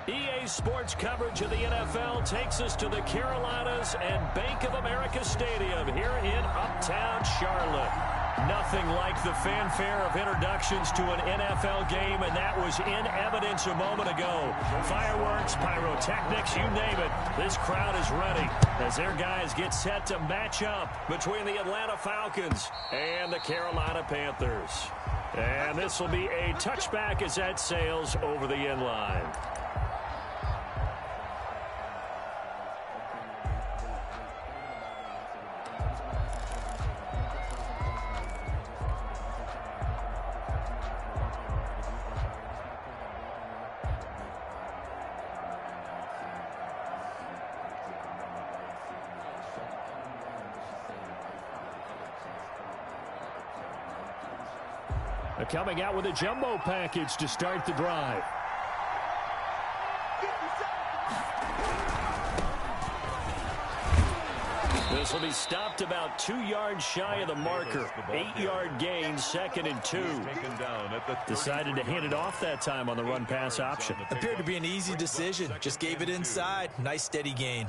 EA Sports coverage of the NFL takes us to the Carolinas and Bank of America Stadium here in Uptown Charlotte. Nothing like the fanfare of introductions to an NFL game, and that was in evidence a moment ago. Fireworks, pyrotechnics, you name it. This crowd is ready as their guys get set to match up between the Atlanta Falcons and the Carolina Panthers. And this will be a touchback as that sails over the end line. Coming out with a jumbo package to start the drive. This will be stopped about 2 yards shy of the marker. 8-yard gain, 2nd and 2. Decided to hand it off that time on the run-pass option. Appeared to be an easy decision. Just gave it inside. Nice steady gain.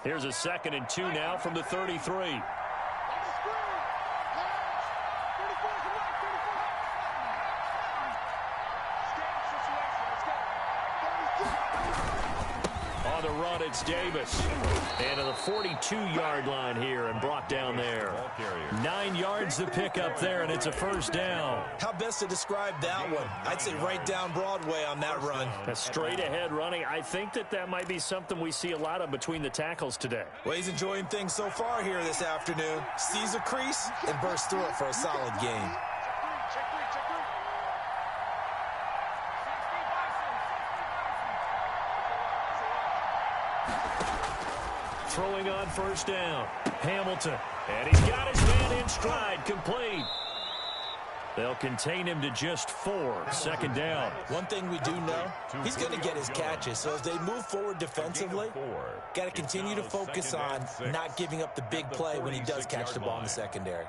Here's a 2nd and 2 now from the 33. On the run, it's Davis. And to the 42-yard line here and brought down there. 9 yards to pick up there, and it's a first down. How best to describe that one? I'd say right down Broadway on that run. A straight-ahead running. I think that might be something we see a lot of between the tackles today. Well, he's enjoying things so far here this afternoon. Sees a crease and bursts through it for a solid gain. Throwing on first down. Hamilton. And he's got his man in stride. Complete. They'll contain him to just 4. 2nd down. One thing we do know, he's going to get his catches. So as they move forward defensively, got to continue to focus on not giving up the big play when he does catch the ball in the secondary.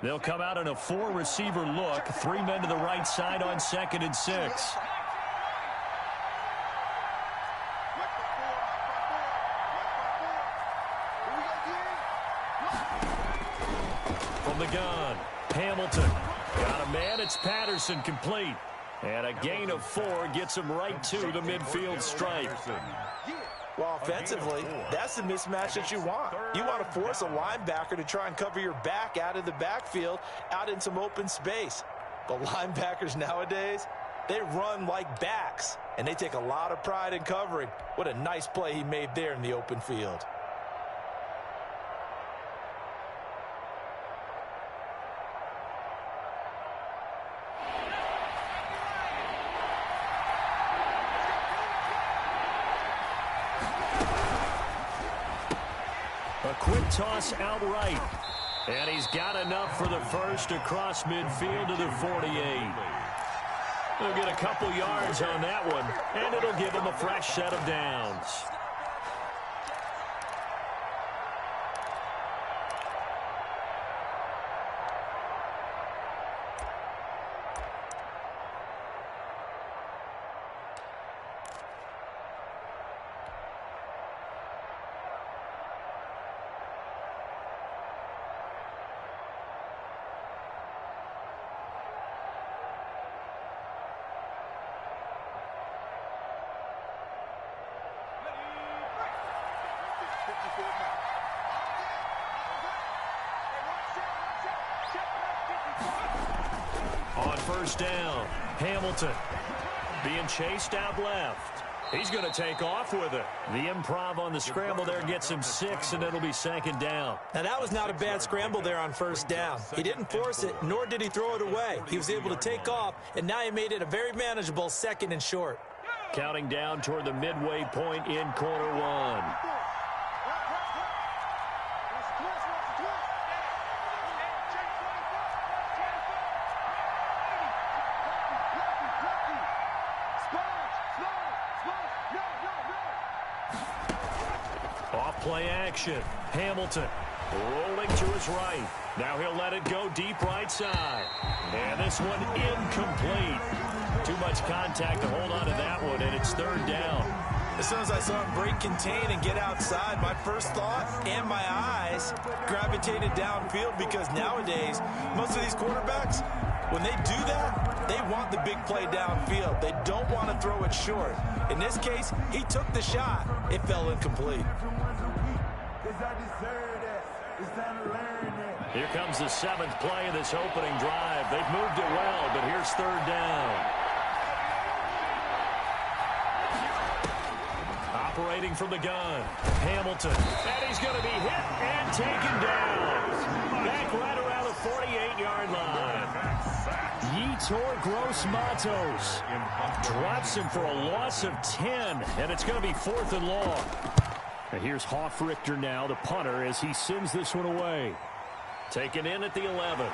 They'll come out in a 4-receiver look. 3 men to the right side on 2nd and 6. From the gun, Hamilton. Got a man, it's Patterson, complete. And a gain of 4 gets him right to the midfield stripe. Well, offensively, that's the mismatch that you want. You want to force a linebacker to try and cover your back out of the backfield, out in some open space. But linebackers nowadays, they run like backs, and they take a lot of pride in covering. What a nice play he made there in the open field. A quick toss outright. And he's got enough for the first across midfield to the 48. He'll get a couple yards on that one, and it'll give him a fresh set of downs. On first down, Hamilton being chased out left. He's going to take off with it. The improv on the scramble there gets him 6, and it'll be 2nd down. Now, that was not a bad scramble there on 1st down. He didn't force it, nor did he throw it away. He was able to take off, and now he made it a very manageable 2nd and short. Counting down toward the midway point in quarter 1. Play action. Hamilton rolling to his right. Now he'll let it go deep right side. And this one incomplete. Too much contact to hold on to that one, and it's 3rd down. As soon as I saw him break contain and get outside, my first thought and my eyes gravitated downfield, because nowadays, most of these quarterbacks, when they do that, they want the big play downfield. They don't want to throw it short. In this case, he took the shot. It fell incomplete. Here comes the 7th play of this opening drive. They've moved it well, but here's 3rd down. Operating from the gun, Hamilton. And he's going to be hit and taken down. Back right around the 48-yard line. Yetur Gross-Matos drops him for a loss of 10, and it's going to be 4th and long. And here's Hofrichter now, the punter, as he sends this one away. Taken in at the 11.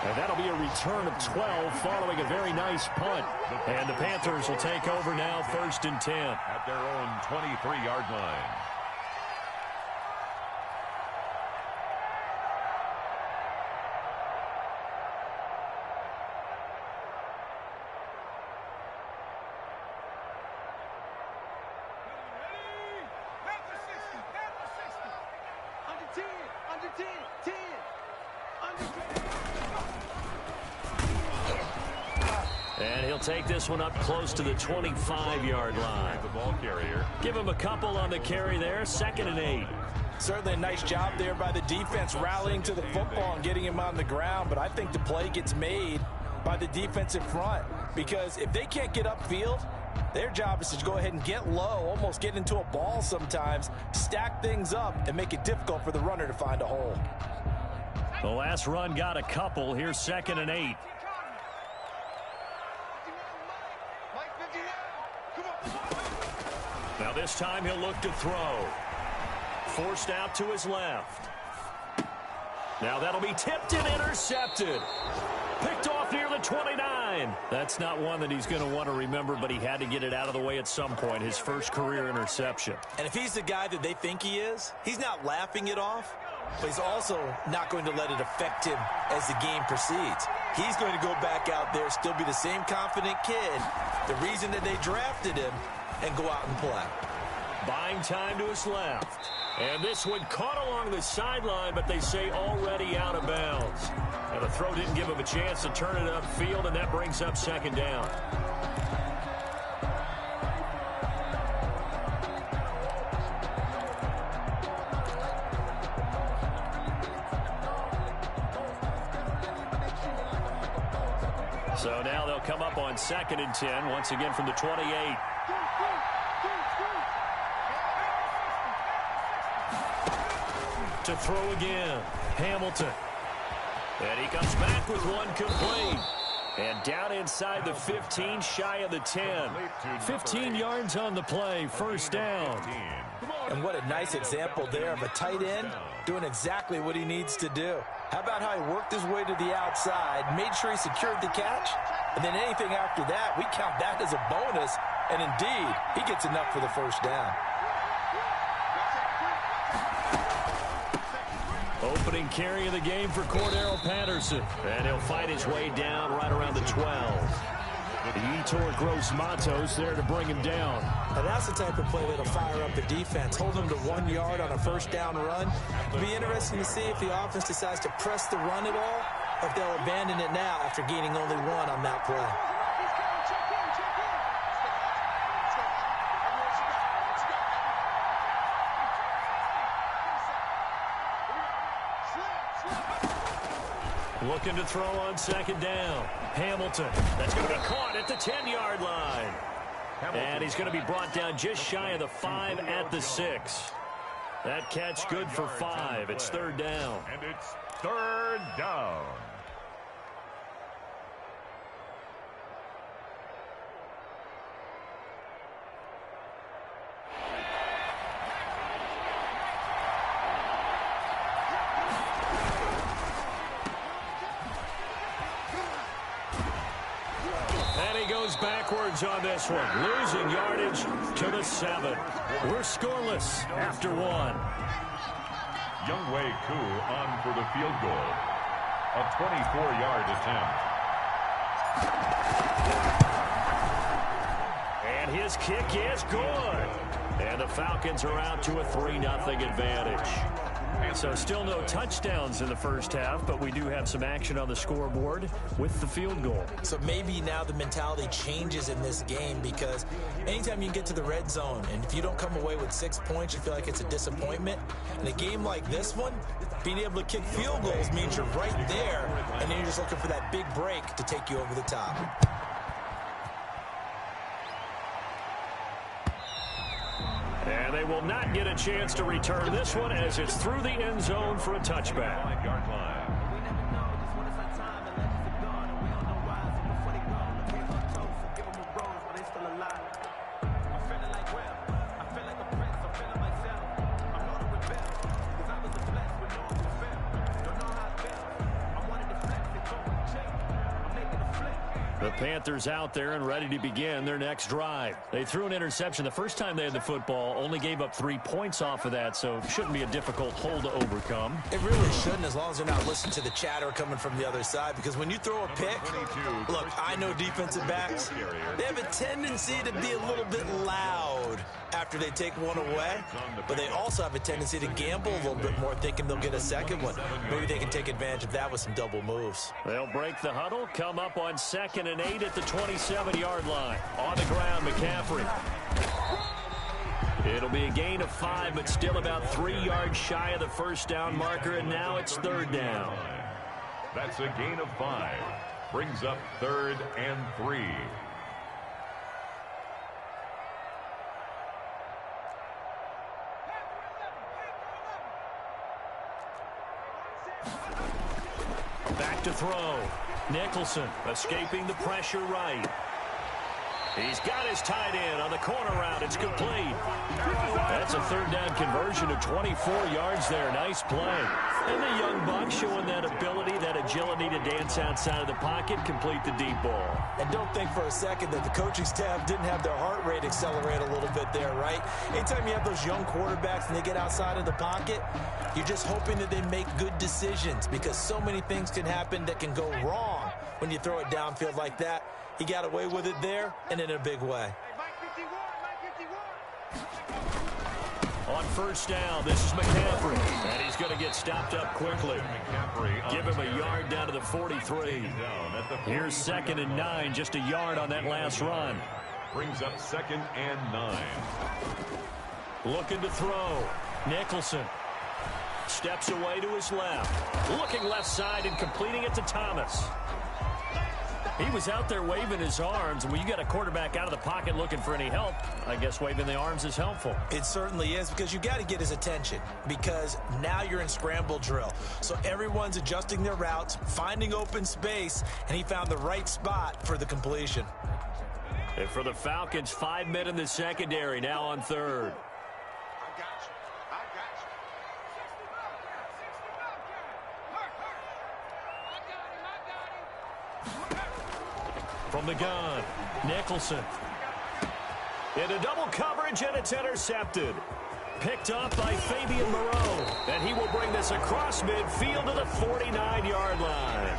And that'll be a return of 12 following a very nice punt. And the Panthers will take over now, 1st and 10. At their own 23-yard line. And he'll take this one up close to the 25-yard line. The ball carrier. Give him a couple on the carry there. 2nd and 8. Certainly a nice job there by the defense rallying to the football and getting him on the ground. But I think the play gets made by the defensive front, because if they can't get upfield, their job is to go ahead and get low, almost get into a ball sometimes, stack things up, and make it difficult for the runner to find a hole. The last run got a couple. Here's 2nd and 8. Now this time he'll look to throw. Forced out to his left. Now that'll be tipped and intercepted. Picked off near the 29. That's not one that he's going to want to remember, but he had to get it out of the way at some point. His first career interception. And if he's the guy that they think he is, he's not laughing it off, but he's also not going to let it affect him as the game proceeds. He's going to go back out there, still be the same confident kid, the reason that they drafted him, and go out and play. Buying time to his left. And this one caught along the sideline, but they say already out of bounds. And the throw didn't give him a chance to turn it upfield, and that brings up 2nd down. So now they'll come up on 2nd and 10, once again from the 28. To throw again, Hamilton. And he comes back with one complete. And down inside the 15, shy of the 10. 15 yards on the play, 1st down. And what a nice example there of a tight end doing exactly what he needs to do. How about how he worked his way to the outside, made sure he secured the catch, and then anything after that, we count that as a bonus. And indeed, he gets enough for the 1st down. Opening carry of the game for Cordero Patterson. And he'll fight his way down right around the 12. Yetur Gross-Matos there to bring him down. Now that's the type of play that'll fire up the defense. Hold them to 1 yard on a 1st down run. It'll be interesting to see if the offense decides to press the run at all, or if they'll abandon it now after gaining only 1 on that play. Looking to throw on 2nd down. Hamilton. That's going to be caught at the 10-yard line. And he's going to be brought down just shy of the 5 at the 6. That catch good for 5. It's third down. And it's third down. Backwards on this one, losing yardage to the 7. We're scoreless after 1. Younghoe Koo on for the field goal. A 24-yard attempt. And his kick is good. And the Falcons are out to a 3-0 advantage. So still no touchdowns in the first half, but we do have some action on the scoreboard with the field goal. So maybe now the mentality changes in this game, because anytime you get to the red zone and if you don't come away with 6 points, you feel like it's a disappointment. In a game like this one, being able to kick field goals means you're right there, and then you're just looking for that big break to take you over the top. And they will not get a chance to return this one as it's through the end zone for a touchback. 5-yard line. The Panthers out there and ready to begin their next drive. They threw an interception the first time they had the football, only gave up 3 points off of that, so it shouldn't be a difficult hole to overcome. It really shouldn't, as long as they're not listening to the chatter coming from the other side, because when you throw a pick, look, I know defensive backs, they have a tendency to be a little bit loud after they take one away, but they also have a tendency to gamble a little bit more, thinking they'll get a second one. Maybe they can take advantage of that with some double moves. They'll break the huddle, come up on 2nd and 8 at the 27-yard line. On the ground, McCaffrey. It'll be a gain of 5, but still about 3 yards shy of the first down marker, and now it's third down. That's a gain of 5. Brings up 3rd and 3. Back to throw. Nicholson escaping the pressure right. He's got his tight end on the corner route. It's complete. That's a third down conversion of 24 yards there. Nice play. And the young buck showing that ability, that agility to dance outside of the pocket, complete the deep ball. And don't think for a second that the coaching staff didn't have their heart rate accelerate a little bit there, right? Anytime you have those young quarterbacks and they get outside of the pocket, you're just hoping that they make good decisions, because so many things can happen that can go wrong when you throw it downfield like that. He got away with it there, and in a big way. On first down, this is McCaffrey, and he's going to get stopped up quickly. Give him a yard down to the 43. Here's 2nd and 9, just a yard on that last run. Brings up 2nd and 9. Looking to throw. Nicholson steps away to his left. Looking left side and completing it to Thomas. He was out there waving his arms, and when you got a quarterback out of the pocket looking for any help, I guess waving the arms is helpful. It certainly is, because you got to get his attention, because now you're in scramble drill. So everyone's adjusting their routes, finding open space, and he found the right spot for the completion. And for the Falcons, 5 men in the secondary, now on third. From the gun, Nicholson. Into double coverage, and it's intercepted. Picked up by Fabian Moreau. And he will bring this across midfield to the 49-yard line.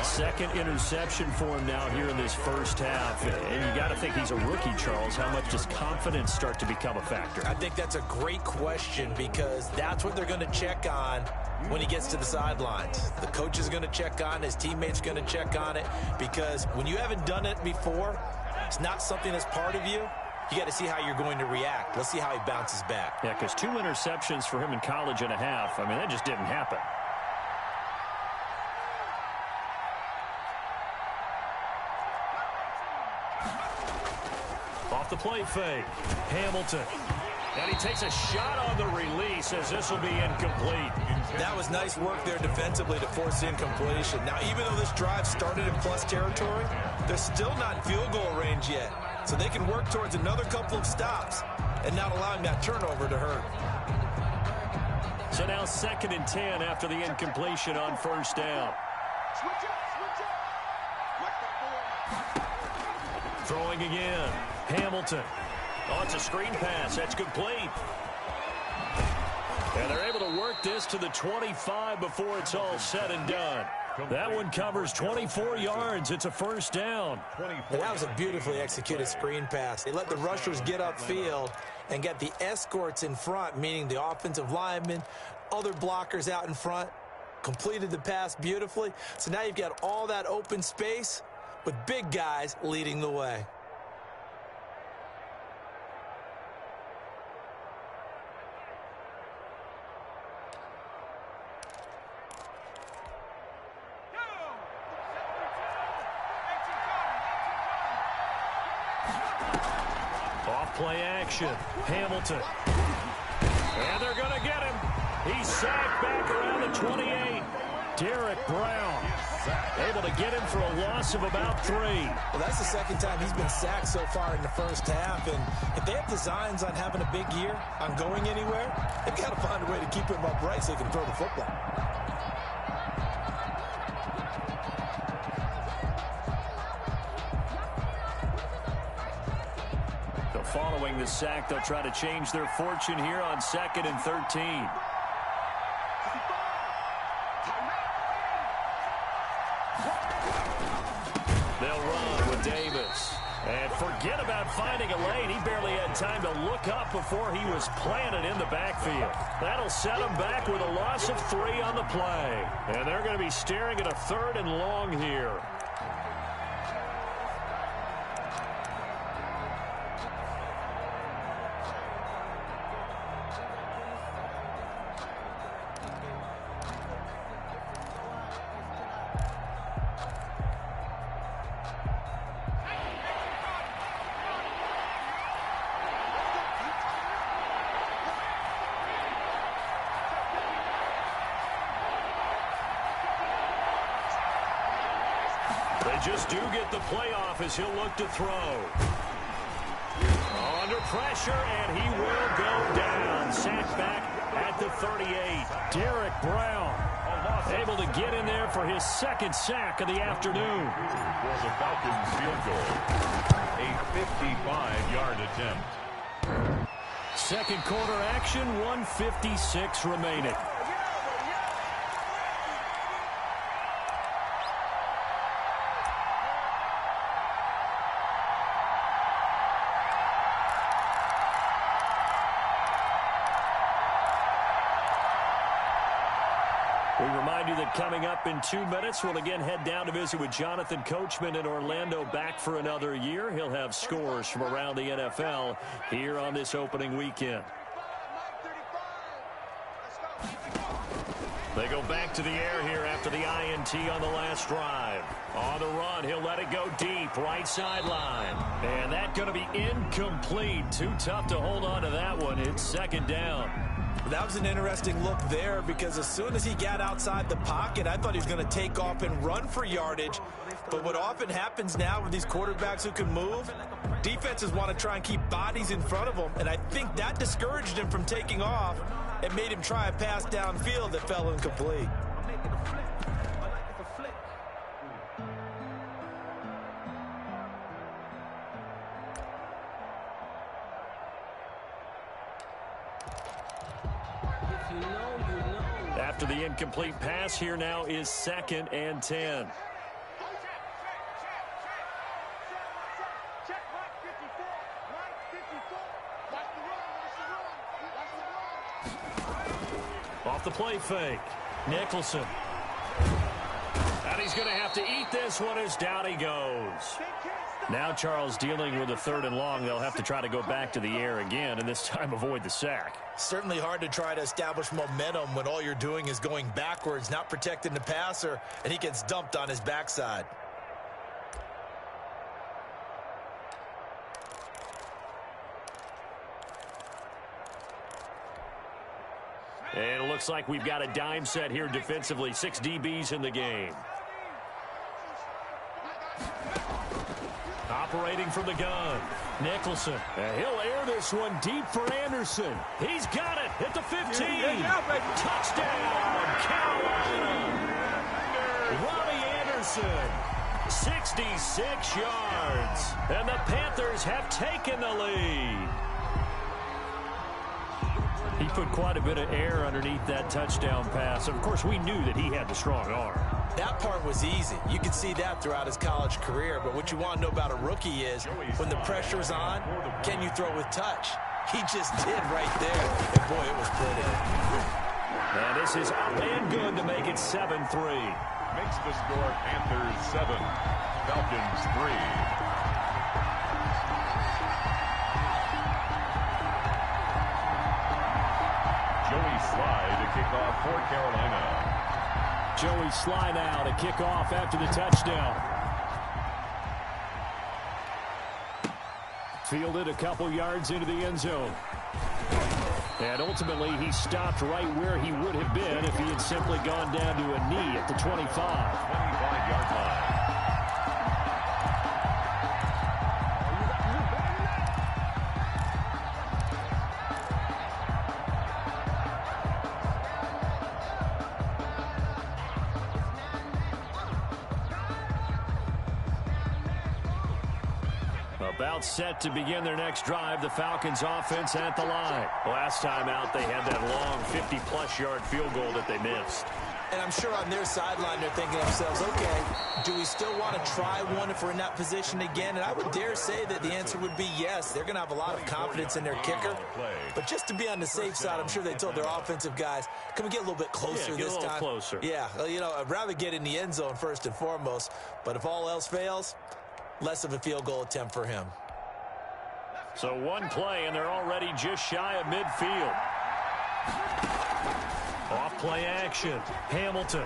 2nd interception for him now here in this first half. And you got to think he's a rookie, Charles. How much does confidence start to become a factor? I think that's a great question, because that's what they're going to check on when he gets to the sidelines. The coach is going to check on, his teammates going to check on it, because when you haven't done it before, it's not something that's part of you. You got to see how you're going to react. Let's see how he bounces back. Yeah, because 2 interceptions for him in college and a half. I mean, that just didn't happen. Off the play fake. Hamilton. And he takes a shot on the release as this will be incomplete. That was nice work there defensively to force incompletion. Now, even though this drive started in plus territory, they're still not in field goal range yet. So they can work towards another couple of stops and not allowing that turnover to hurt. So now 2nd and 10 after the incompletion on first down. Throwing again. Hamilton. Oh, it's a screen pass. That's complete. And they're able to work this to the 25 before it's all said and done. That one covers 24 yards. It's a first down. And that was a beautifully executed screen pass. They let the rushers get upfield and get the escorts in front, meaning the offensive linemen, other blockers out in front, completed the pass beautifully. So now you've got all that open space with big guys leading the way. Play action. Hamilton. And they're going to get him. He's sacked back around the 28. Derek Brown able to get him for a loss of about 3. Well, that's the second time he's been sacked so far in the first half. And if they have designs on having a big year, on going anywhere, they've got to find a way to keep him upright so he can throw the football. Following the sack, they'll try to change their fortune here on 2nd and 13. They'll run with Davis. And forget about finding a lane. He barely had time to look up before he was planted in the backfield. That'll set him back with a loss of 3 on the play. And they're going to be staring at a 3rd and long here. Just do get the playoff as he'll look to throw. Under pressure, and he will go down. Sacked back at the 38. Derek Brown able to get in there for his 2nd sack of the afternoon. For the Falcons field goal. A 55-yard attempt. 2nd quarter action, 1:56 remaining. Coming up in 2 minutes, we'll again head down to visit with Jonathan Coachman in Orlando, back for another year. He'll have scores from around the NFL here on this opening weekend. They go back to the air here after the INT on the last drive. On the run, he'll let it go deep, right sideline. And that's going to be incomplete. Too tough to hold on to that one. It's 2nd down. That was an interesting look there because as soon as he got outside the pocket, I thought he was going to take off and run for yardage. But what often happens now with these quarterbacks who can move, defenses want to try and keep bodies in front of them. And I think that discouraged him from taking off and made him try a pass downfield that fell incomplete. After the incomplete pass, here now is 2nd and 10. Off the play fake. Nicholson. And he's going to have to eat this one as down he goes. Now Charles dealing with a 3rd and long. They'll have to try to go back to the air again, and this time avoid the sack. Certainly hard to try to establish momentum when all you're doing is going backwards, not protecting the passer, and he gets dumped on his backside. And it looks like we've got a dime set here defensively. 6 DBs in the game. Operating from the gun, Nicholson. He'll air this one deep for Anderson. He's got it at the 15. Touchdown, Carolina. Robbie Anderson, 66 yards. And the Panthers have taken the lead. He put quite a bit of air underneath that touchdown pass. Of course, we knew that he had the strong arm. That part was easy. You could see that throughout his college career. But what you want to know about a rookie is when the pressure's on, can you throw with touch? He just did right there. And, boy, it was pretty. And this is up and good to make it 7-3. Makes the score Panthers 7, Falcons 3. Joey Slye to kick off for Carolina. Joey Slye now to kick off after the touchdown. Fielded a couple yards into the end zone. And ultimately, he stopped right where he would have been if he had simply gone down to a knee at the 25. 25-yard line. About set to begin their next drive, the Falcons offense at the line. Last time out, they had that long 50-plus yard field goal that they missed. And I'm sure on their sideline, they're thinking to themselves, okay, do we still want to try one if we're in that position again? And I would dare say that the answer would be yes. They're going to have a lot of confidence in their kicker. But just to be on the safe side, I'm sure they told their offensive guys, can we get a little bit closer this time? Closer. Yeah, well, you know, I'd rather get in the end zone first and foremost. But if all else fails, less of a field goal attempt for him. So one play, and they're already just shy of midfield. Off-play action. Hamilton.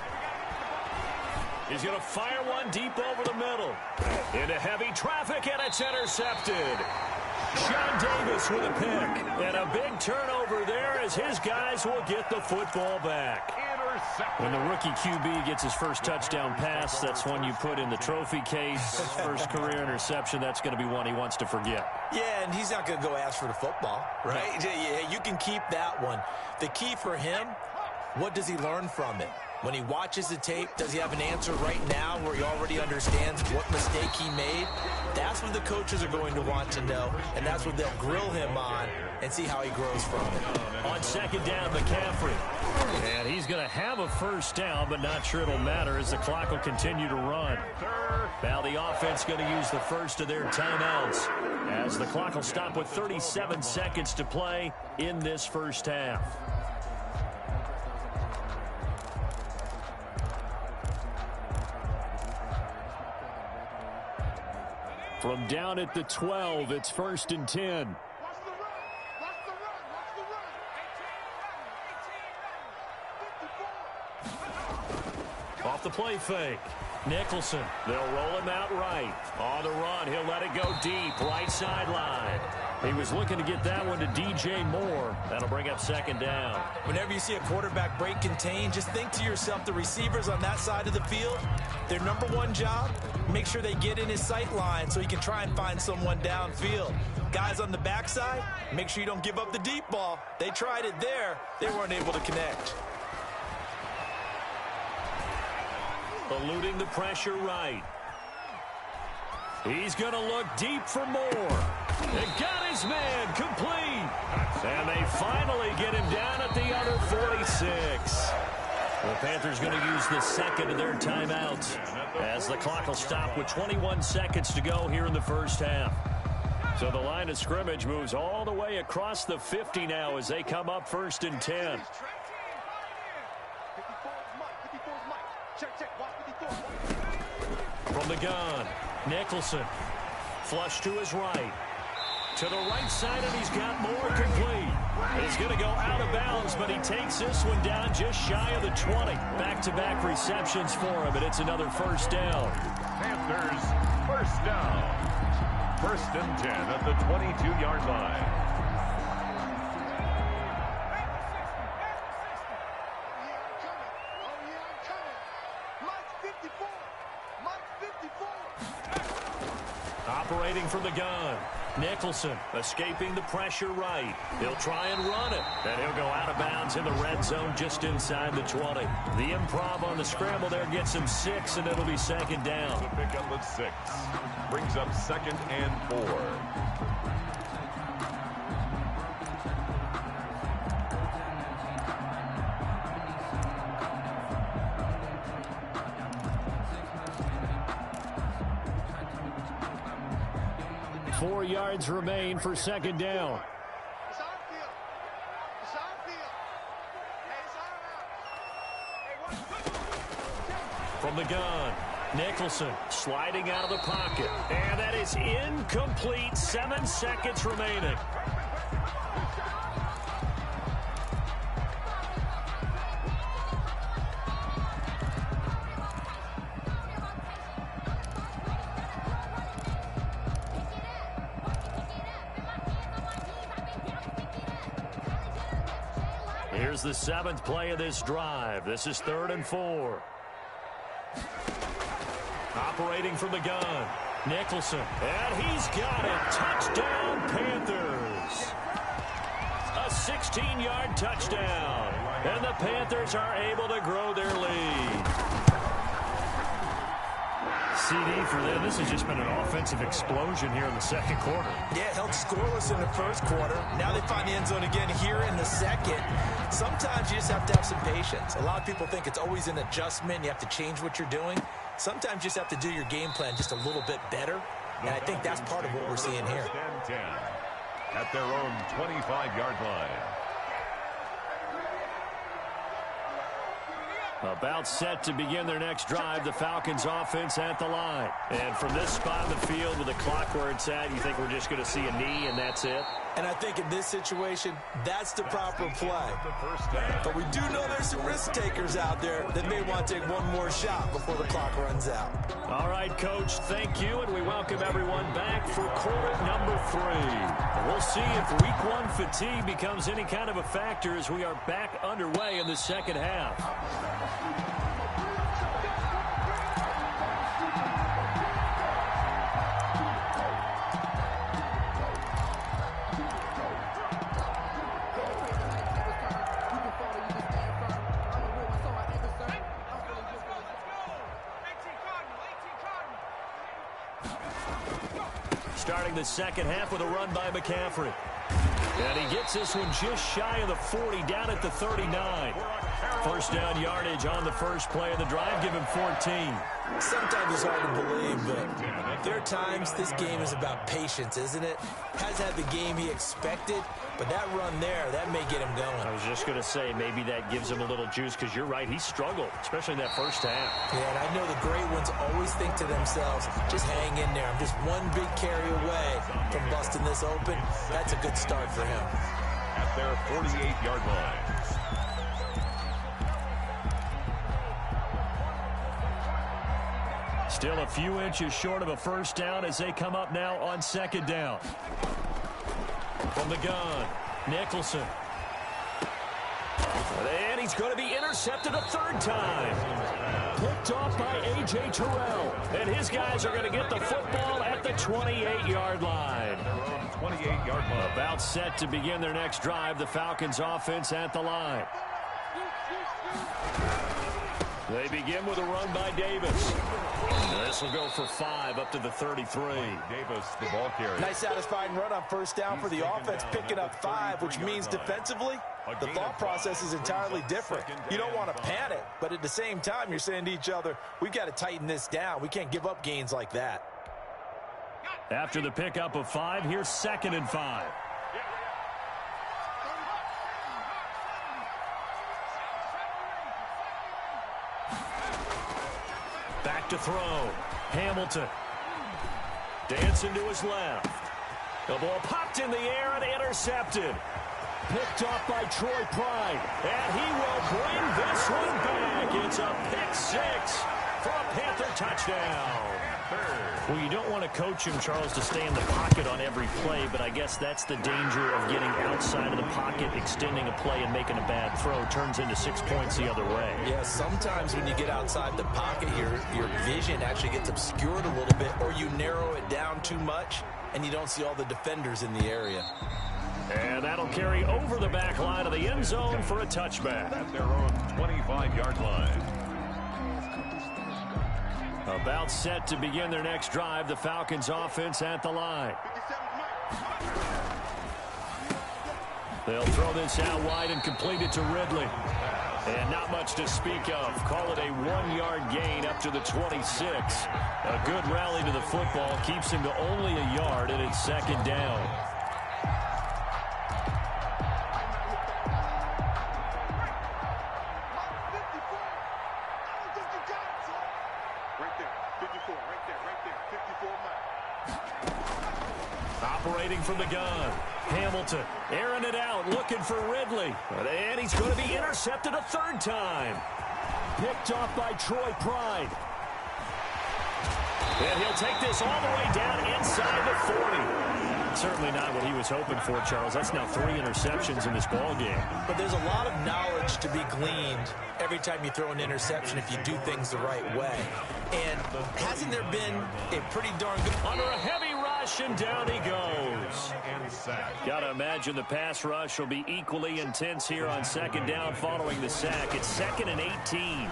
He's going to fire one deep over the middle. Into heavy traffic, and it's intercepted. Sean Davis with a pick. And a big turnover there as his guys will get the football back. When the rookie QB gets his first touchdown pass, that's one you put in the trophy case. First career interception, that's going to be one he wants to forget. Yeah, and he's not going to go ask for the football, right? Yeah, you can keep that one. The key for him, what does he learn from it? When he watches the tape, does he have an answer right now where he already understands what mistake he made? That's what the coaches are going to want to know, and that's what they'll grill him on and see how he grows from it. On second down, McCaffrey. And he's going to have a first down, but not sure it'll matter as the clock will continue to run. Now the offense going to use the first of their timeouts as the clock will stop with 37 seconds to play in this first half. From down at the 12, it's 1st and 10. Off the play fake. Nicholson. They'll roll him out right. On the run, he'll let it go deep. Right sideline. He was looking to get that one to DJ Moore. That'll bring up second down. Whenever you see a quarterback break contain, just think to yourself, the receivers on that side of the field, their number one job, make sure they get in his sight line so he can try and find someone downfield. Guys on the backside, make sure you don't give up the deep ball. They tried it there. They weren't able to connect. Eluding the pressure right. He's going to look deep for Moore. They got his man complete. And they finally get him down at the other 46. The Panthers going to use the second of their timeouts as the clock will stop with 21 seconds to go here in the first half. So the line of scrimmage moves all the way across the 50 now as they come up 1st and 10. From the gun, Nicholson. Flush to his right. To the right side, and he's got Moore complete. He's going to go out of bounds, but he takes this one down just shy of the 20. Back-to-back receptions for him, and it's another first down. Panthers, first down. 1st and 10 at the 22-yard line. Operating from the gun. Nicholson escaping the pressure right. He'll try and run it. And he'll go out of bounds in the red zone just inside the 20. The improv on the scramble there gets him 6, and it'll be second down. The pickup of 6. Brings up 2nd and 4. Four yards remain for second down. From the gun, Nicholson sliding out of the pocket. And that is incomplete. 7 seconds remaining. Here's the 7th play of this drive. This is 3rd and 4. Operating from the gun, Nicholson. And he's got it. Touchdown, Panthers. A 16-yard touchdown. And the Panthers are able to grow their lead. CD for them. This has just been an offensive explosion here in the second quarter. Yeah, held scoreless in the first quarter. Now they find the end zone again here in the second. Sometimes you just have to have some patience. A lot of people think it's always an adjustment. You have to change what you're doing. Sometimes you just have to do your game plan just a little bit better. And I think that's part of what we're seeing here. 10 at their own 25-yard line. About set to begin their next drive, the Falcons offense at the line. And from this spot in the field with the clock where it's at, you think we're just going to see a knee and that's it? And I think in this situation, that's the proper play. But we do know there's some risk takers out there that may want to take one more shot before the clock runs out. All right, Coach, thank you, and we welcome everyone back for quarter number 3. We'll see if week 1 fatigue becomes any kind of a factor as we are back underway in the second half. Starting the second half with a run by McCaffrey. And he gets this one just shy of the 40, down at the 39. First down yardage on the first play of the drive, give him 14. Sometimes it's hard to believe, but there are times this game is about patience, isn't it? Has had the game he expected, but that run there, that may get him going. I was just going to say, maybe that gives him a little juice, because you're right, he struggled, especially in that first half. Yeah, and I know the great ones always think to themselves, just hang in there. I'm just one big carry away from busting this open. That's a good start for him. At their 48-yard line. Still a few inches short of a first down as they come up now on second down. From the gun, Nicholson. And he's going to be intercepted a 3rd time. Picked off by A.J. Terrell. And his guys are going to get the football at the 28-yard line. 28-yard line. About set to begin their next drive, the Falcons offense at the line. They begin with a run by Davis. This will go for 5 up to the 33. Davis, the ball carrier. Nice satisfying run on first down for the offense, picking up 5, which means defensively, the thought process is entirely different. You don't want to panic, but at the same time, you're saying to each other, we've got to tighten this down. We can't give up gains like that. After the pickup of 5, here's 2nd and 5. Back to throw. Hamilton. Dancing to his left. The ball popped in the air and intercepted. Picked off by Troy Pride. And he will bring this one back. It's a pick 6 for a Panther touchdown. third. Well, you don't want to coach him, Charles, to stay in the pocket on every play, but I guess that's the danger of getting outside of the pocket, extending a play, and making a bad throw. Turns into 6 points the other way. Yeah, sometimes when you get outside the pocket, your vision actually gets obscured a little bit, or you narrow it down too much, and you don't see all the defenders in the area. And that'll carry over the back line of the end zone for a touchback. At their own 25-yard line. About set to begin their next drive, the Falcons offense at the line. They'll throw this out wide and complete it to Ridley. And not much to speak of. Call it a 1-yard gain up to the 26. A good rally to the football keeps him to only a yard, and it's second down. Operating from the gun. Hamilton airing it out, looking for Ridley. And he's going to be intercepted a third time. Picked off by Troy Pride. And he'll take this all the way down inside the 40. Certainly not what he was hoping for, Charles. That's now 3 interceptions in this ball game. But there's a lot of knowledge to be gleaned every time you throw an interception if you do things the right way. And hasn't there been a pretty darn good... Under a heavy rush, and down he goes. Got to imagine the pass rush will be equally intense here on second down following the sack. It's 2nd and 18.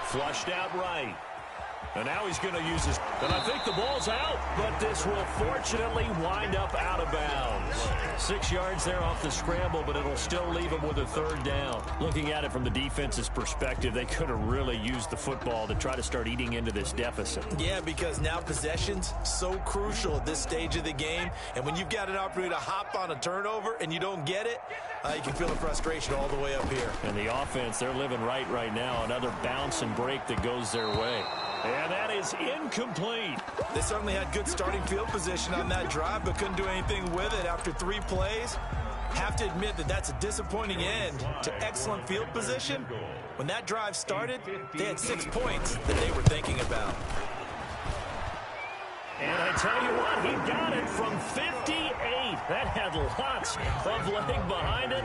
Flushed out right. And now he's going to use his... And I think the ball's out, but this will fortunately wind up out of bounds. 6 yards there off the scramble, but it'll still leave him with a third down. Looking at it from the defense's perspective, they could have really used the football to try to start eating into this deficit. Yeah, because now possession's so crucial at this stage of the game. And when you've got an opportunity to hop on a turnover and you don't get it, you can feel the frustration all the way up here. And the offense, they're living right now. Another bounce and break that goes their way. And that is incomplete. They certainly had good starting field position on that drive, but couldn't do anything with it after 3 plays. Have to admit that that's a disappointing end to excellent field position. When that drive started, they had 6 points that they were thinking about. And I tell you what, he got it from 58. That had lots of leg behind it.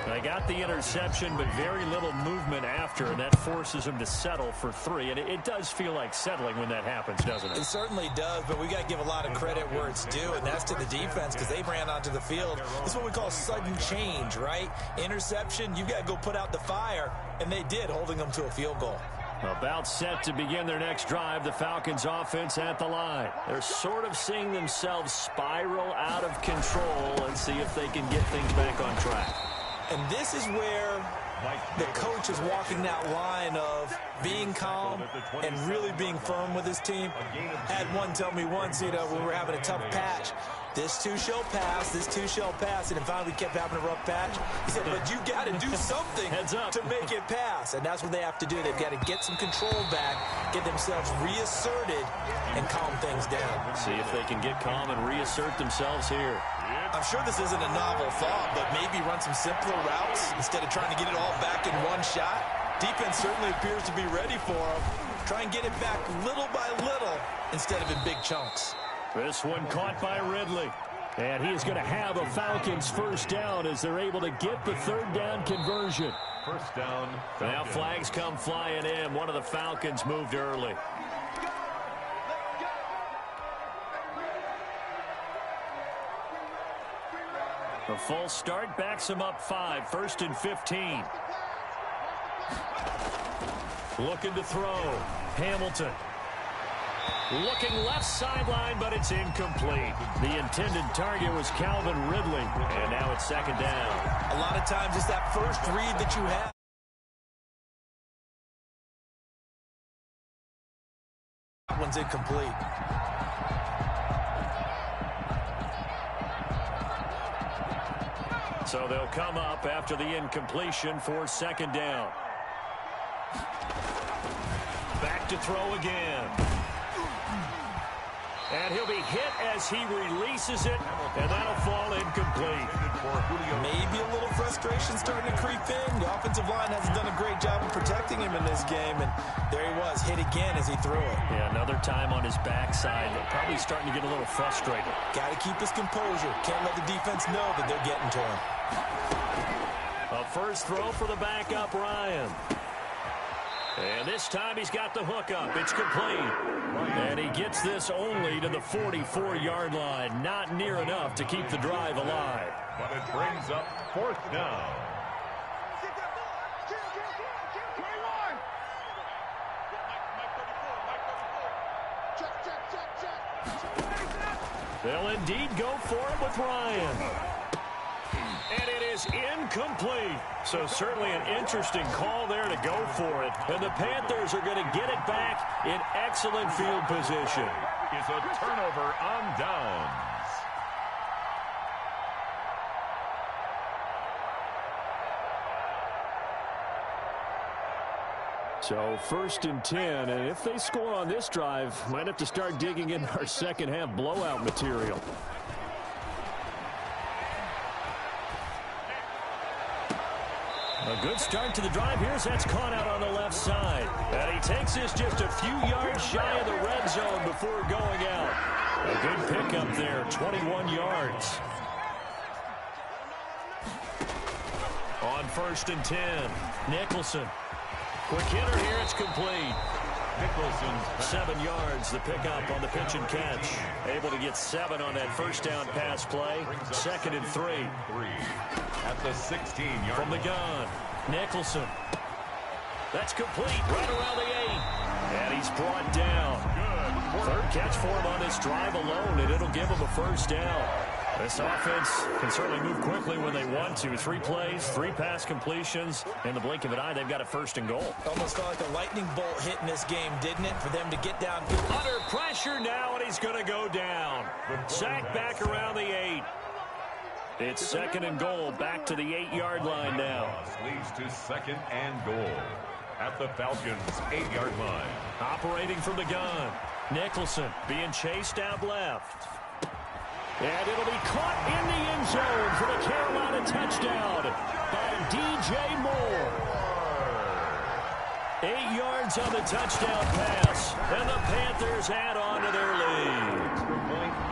They got the interception, but very little movement after, and that forces him to settle for 3. And it does feel like settling when that happens, doesn't it? It certainly does, but we got to give a lot of credit where it's due, and that's to the defense because they ran onto the field. This is what we call sudden change, right? Interception, you got to go put out the fire, and they did, holding them to a field goal. About set to begin their next drive, the Falcons offense at the line. They're sort of seeing themselves spiral out of control and see if they can get things back on track. And this is where the coach is walking that line of being calm and really being firm with his team. Had one tell me once, when we were having a tough patch, this too shall pass, this too shall pass, and then finally we kept having a rough patch. He said, but you got to do something to make it pass, and that's what they have to do. They've got to get some control back, get themselves reasserted, and calm things down. See if they can get calm and reassert themselves here. I'm sure this isn't a novel thought, but maybe run some simpler routes instead of trying to get it all back in one shot. Defense certainly appears to be ready for them. Try and get it back little by little instead of in big chunks. This one caught by Ridley. And he is going to have a Falcons first down as they're able to get the third down conversion. First down. Now flags come flying in. One of the Falcons moved early. A full start backs him up 5. 1st and 15. Looking to throw. Hamilton. Looking left sideline, but it's incomplete. The intended target was Calvin Ridley, and now it's second down. A lot of times it's that first read that you have. That one's incomplete. So they'll come up after the incompletion for second down. Back to throw again. And he'll be hit as he releases it, and that'll fall incomplete. Maybe a little frustration starting to creep in. The offensive line hasn't done a great job of protecting him in this game, and there he was, hit again as he threw it. Yeah, another time on his backside. Probably starting to get a little frustrated. Got to keep his composure. Can't let the defense know that they're getting to him. A first throw for the backup, Ryan. And this time he's got the hook up. It's complete. And he gets this only to the 44-yard line. Not near enough to keep the drive alive. But it brings up fourth down. They'll indeed go for it with Ryan. And it is incomplete. So certainly an interesting call there to go for it. And the Panthers are going to get it back in excellent field position. Is a turnover on downs. So first and 10, and if they score on this drive, might have to start digging in our second half blowout material. A good start to the drive. Here's that's caught out on the left side. And he takes this just a few yards shy of the red zone before going out. A good pickup there, 21 yards. On first and 10, Nicholson. Quick hitter here, it's complete. Nicholson's 7 yards, the pickup on the pitch and catch. Able to get 7 on that first down pass play. Second and 3. At the 16-yard from the gun. Nicholson. That's complete right around the 8. And he's brought down. Third catch for him on this drive alone, and it'll give him a first down. This offense can certainly move quickly when they want to. 3 plays, 3 pass completions. In the blink of an eye, they've got a first and goal. Almost felt like a lightning bolt hit in this game, didn't it, for them to get down? Under pressure now, and he's going to go down. Sack back around the 8. It's second and goal, back to the 8-yard line now. Leads to second and goal at the Falcons' 8-yard line. Operating from the gun. Nicholson being chased out left. And it'll be caught in the end zone for the Carolina touchdown by D.J. Moore. 8 yards on the touchdown pass, and the Panthers add on to their lead.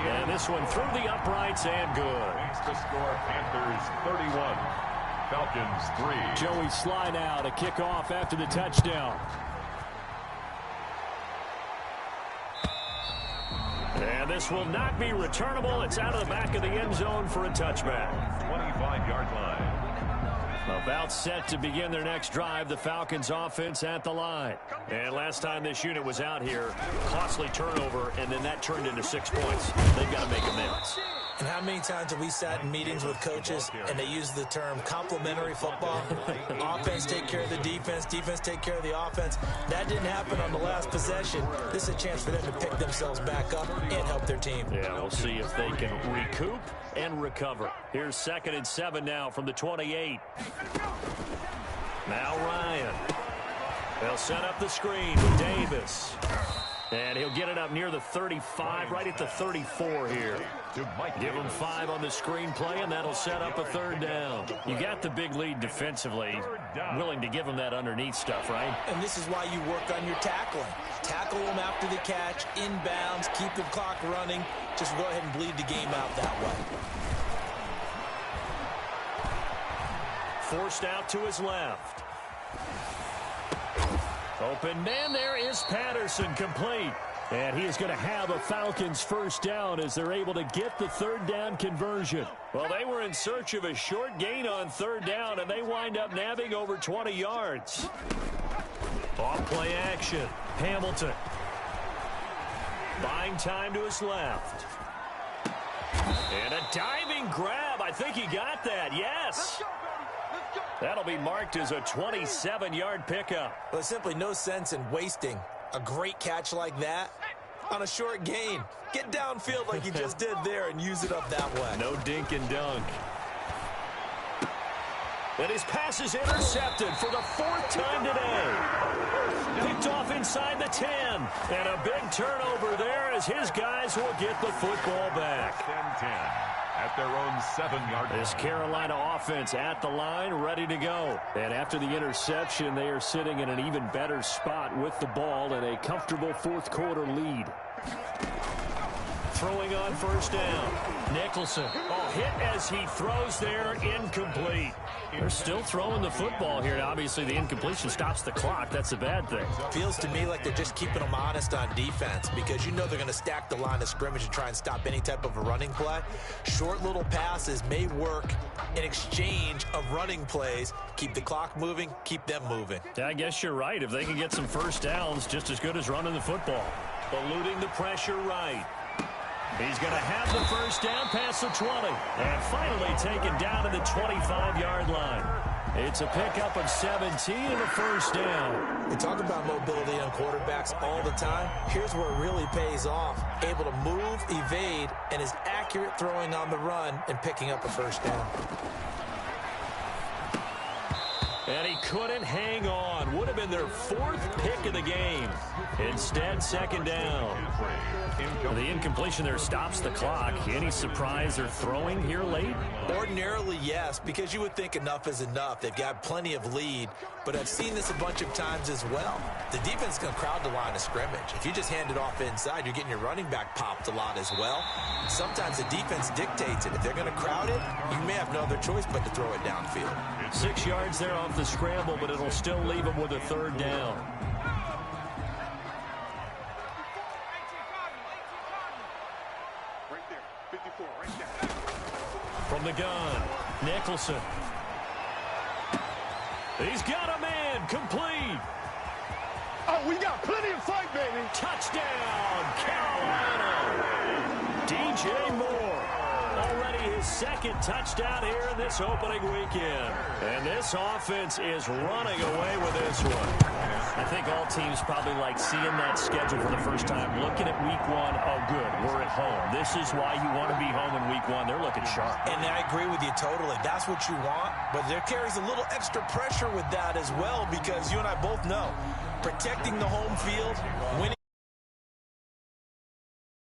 And this one through the uprights and good. Makes the score Panthers 31, Falcons 3. Joey Sly now to kick off after the touchdown. And this will not be returnable. It's out of the back of the end zone for a touchback. 25-yard line. About set to begin their next drive, the Falcons offense at the line. And last time this unit was out here, costly turnover, and then that turned into 6 points. They've got to make amends. And how many times have we sat in meetings with coaches and they use the term complementary football? Offense take care of the defense, defense take care of the offense. That didn't happen on the last possession. This is a chance for them to pick themselves back up and help their team. Yeah, we'll see if they can recoup and recover. Here's second and 7 now from the 28. Now Ryan. They'll set up the screen with Davis. And he'll get it up near the 35, right at the 34 here. Give him 5 on the screen play, and that'll set up a third down. You got the big lead defensively. Willing to give him that underneath stuff, right? And this is why you work on your tackling. Tackle them after the catch, inbounds, keep the clock running. Just go ahead and bleed the game out that way. Forced out to his left. Open man, there is Patterson, complete. And he is going to have a Falcons first down as they're able to get the third down conversion. Well, they were in search of a short gain on third down, and they wind up nabbing over 20 yards. Off play action. Hamilton. Buying time to his left. And a diving grab. I think he got that. Yes. That'll be marked as a 27-yard pickup. Well, there's simply no sense in wasting a great catch like that on a short gain. Get downfield like you just did there and use it up that way. No dink and dunk. And his pass is intercepted for the 4th time today. Picked off inside the 10. And a big turnover there as his guys will get the football back. 10-10 at their own 7-yard line. This Carolina offense at the line, ready to go. And after the interception, they are sitting in an even better spot with the ball and a comfortable 4th quarter lead. Throwing on 1st down. Nicholson. Oh, hit as he throws there, incomplete. They're still throwing the football here. Obviously, the incompletion stops the clock. That's a bad thing. Feels to me like they're just keeping them honest on defense because you know they're going to stack the line of scrimmage and try and stop any type of a running play. Short little passes may work in exchange of running plays. Keep the clock moving, keep them moving. Yeah, I guess you're right. If they can get some 1st downs, just as good as running the football. Eluding the pressure right. He's going to have the 1st down past the 20. And finally taken down to the 25-yard line. It's a pickup of 17 and a 1st down. We talk about mobility on quarterbacks all the time. Here's where it really pays off. Able to move, evade, and is accurate throwing on the run and picking up a 1st down. And he couldn't hang on. Would have been their 4th pick of the game. Instead, 2nd down. The incompletion there stops the clock. Any surprise or throwing here late? Ordinarily, yes, because you would think enough is enough. They've got plenty of lead, but I've seen this a bunch of times as well. The defense can crowd the line of scrimmage. If you just hand it off inside, you're getting your running back popped a lot as well. Sometimes the defense dictates it. If they're going to crowd it, you may have no other choice but to throw it downfield. 6 yards there off the scramble, but it'll still leave him with a 3rd down. From the gun, Nicholson. He's got a man, complete. Oh, we got plenty of fight, baby. Touchdown, Carolina. DJ Moore. Already his 2nd touchdown here in this opening weekend. And this offense is running away with this one. I think all teams probably like seeing that schedule for the first time, looking at week 1. Oh, good, we're at home. This is why you want to be home in week 1. They're looking sharp. And I agree with you totally. That's what you want, but there carries a little extra pressure with that as well because you and I both know protecting the home field, winning